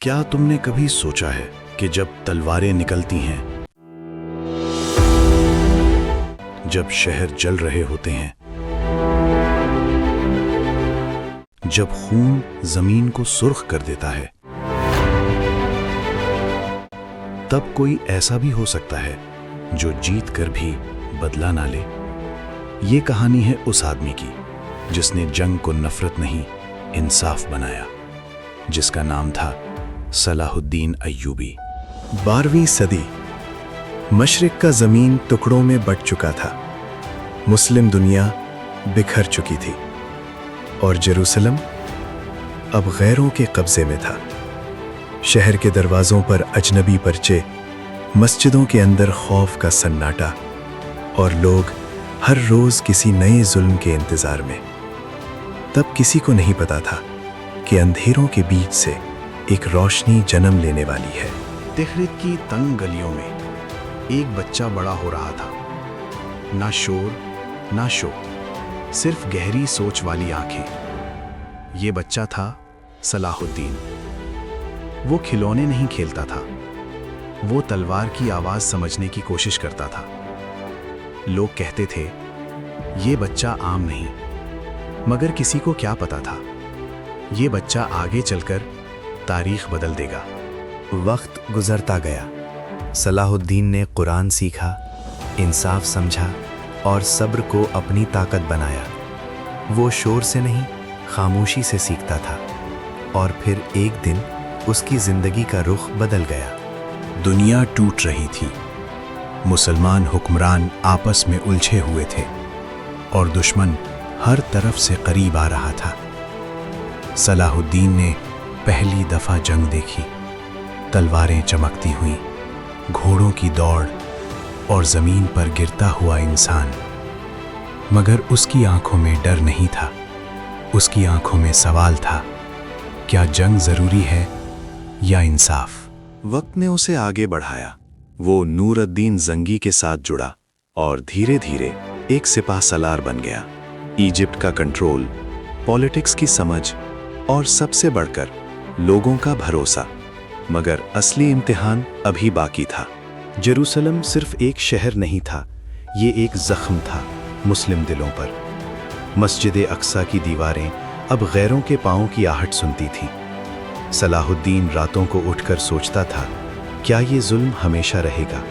کیا تم نے کبھی سوچا ہے کہ جب تلواریں نکلتی ہیں، جب شہر جل رہے ہوتے ہیں، جب خون زمین کو سرخ کر دیتا ہے، تب کوئی ایسا بھی ہو سکتا ہے جو جیت کر بھی بدلہ نہ لے؟ یہ کہانی ہے اس آدمی کی جس نے جنگ کو نفرت نہیں انصاف بنایا، جس کا نام تھا صلاح الدین ایوبی۔ 12ویں صدی، مشرق کا زمین ٹکڑوں میں بٹ چکا تھا، مسلم دنیا بکھر چکی تھی، اور جیروسلم اب غیروں کے قبضے میں تھا۔ شہر کے دروازوں پر اجنبی پرچے، مسجدوں کے اندر خوف کا سناٹا، اور لوگ ہر روز کسی نئے ظلم کے انتظار میں۔ تب کسی کو نہیں پتا تھا کہ اندھیروں کے بیچ سے ایک روشنی جنم لینے والی ہے۔ تخرید کی تنگ گلیوں میں ایک بچہ بڑا ہو رہا تھا، نہ شور نہ شو، صرف گہری سوچ والی آنکھیں۔ یہ بچہ تھا صلاح الدین۔ وہ کھلونے نہیں کھیلتا تھا، وہ تلوار کی آواز سمجھنے کی کوشش کرتا تھا۔ لوگ کہتے تھے یہ بچہ عام نہیں، مگر کسی کو کیا پتا تھا یہ بچہ آگے چل کر تاریخ بدل دے گا۔ وقت گزرتا گیا، صلاح الدین نے قرآن سیکھا، انصاف سمجھا، اور صبر کو اپنی طاقت بنایا۔ وہ شور سے نہیں، خاموشی سے سیکھتا تھا، اور پھر ایک دن اس کی زندگی کا رخ بدل گیا۔ دنیا ٹوٹ رہی تھی، مسلمان حکمران آپس میں الجھے ہوئے تھے، اور دشمن ہر طرف سے قریب آ رہا تھا۔ صلاح الدین نے پہلی دفعہ جنگ دیکھی، تلواریں چمکتی ہوئیں، گھوڑوں کی دوڑ، اور زمین پر گرتا ہوا انسان۔ مگر اس کی آنکھوں میں ڈر نہیں تھا، اس کی آنکھوں میں سوال تھا، کیا جنگ ضروری ہے یا انصاف؟ وقت نے اسے آگے بڑھایا۔ وہ نور الدین زنگی کے ساتھ جڑا، اور دھیرے دھیرے ایک سپاہ سالار بن گیا۔ ایجپٹ کا کنٹرول، پالیٹکس کی سمجھ، اور سب سے بڑھ کر لوگوں کا بھروسہ۔ مگر اصلی امتحان ابھی باقی تھا۔ جیروسلم صرف ایک شہر نہیں تھا، یہ ایک زخم تھا مسلم دلوں پر۔ مسجد اقصیٰ کی دیواریں اب غیروں کے پاؤں کی آہٹ سنتی تھیں۔ صلاح الدین راتوں کو اٹھ کر سوچتا تھا، کیا یہ ظلم ہمیشہ رہے گا؟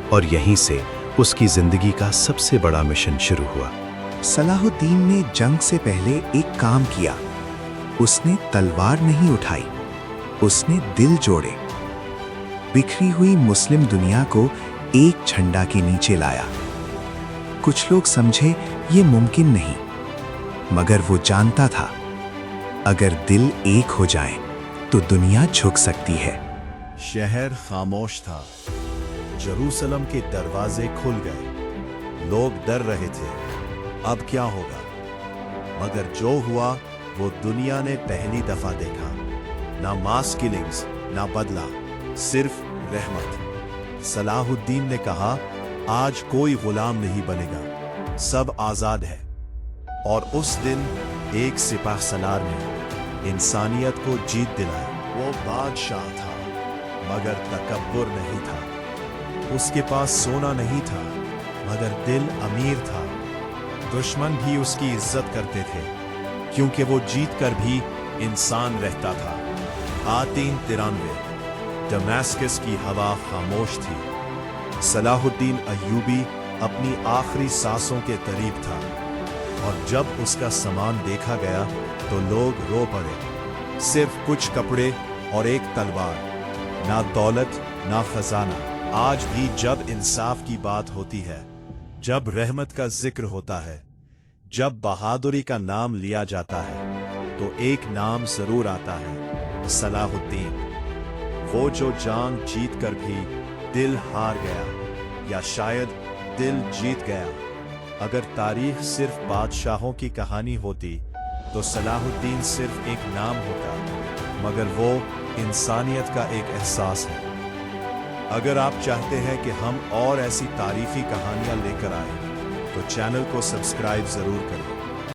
اور یہیں سے اس کی زندگی کا سب سے بڑا مشن شروع ہوا۔ صلاح الدین نے جنگ سے پہلے ایک کام کیا۔ اس نے تلوار نہیں اٹھائی، اس نے دل جوڑے۔ بکھری ہوئی مسلم دنیا کو ایک جھنڈا کے نیچے لایا۔ کچھ لوگ سمجھے یہ ممکن نہیں، مگر وہ جانتا تھا اگر دل ایک ہو جائیں تو دنیا جھک سکتی ہے۔ شہر خاموش تھا، جیروسلم کے دروازے کھل گئے، لوگ ڈر رہے تھے اب کیا ہوگا۔ مگر جو ہوا وہ دنیا نے پہلی دفعہ دیکھا، نہ ماس کلنگز، نہ بدلہ، صرف رحمت۔ صلاح الدین نے کہا، آج کوئی غلام نہیں بنے گا، سب آزاد ہے۔ اور اس دن ایک سپاہ سالار نے انسانیت کو جیت دلائی۔ وہ بادشاہ تھا مگر تکبر نہیں تھا، اس کے پاس سونا نہیں تھا مگر دل امیر تھا۔ دشمن بھی اس کی عزت کرتے تھے کیونکہ وہ جیت کر بھی انسان رہتا تھا۔ 393 دماسکس کی ہوا خاموش تھی۔ صلاح الدین ایوبی اپنی آخری سانسوں کے قریب تھا، اور جب اس کا سامان دیکھا گیا تو لوگ رو پڑے۔ صرف کچھ کپڑے اور ایک تلوار، نہ دولت نہ خزانہ۔ آج بھی جب انصاف کی بات ہوتی ہے، جب رحمت کا ذکر ہوتا ہے، جب بہادری کا نام لیا جاتا ہے، تو ایک نام ضرور آتا ہے، صلاح الدین۔ وہ جو جان جیت کر بھی دل ہار گیا، یا شاید دل جیت گیا۔ اگر تاریخ صرف بادشاہوں کی کہانی ہوتی تو صلاح الدین صرف ایک نام ہوتا، مگر وہ انسانیت کا ایک احساس ہے۔ اگر آپ چاہتے ہیں کہ ہم اور ایسی تاریخی کہانیاں لے کر آئیں تو چینل کو سبسکرائب ضرور کریں۔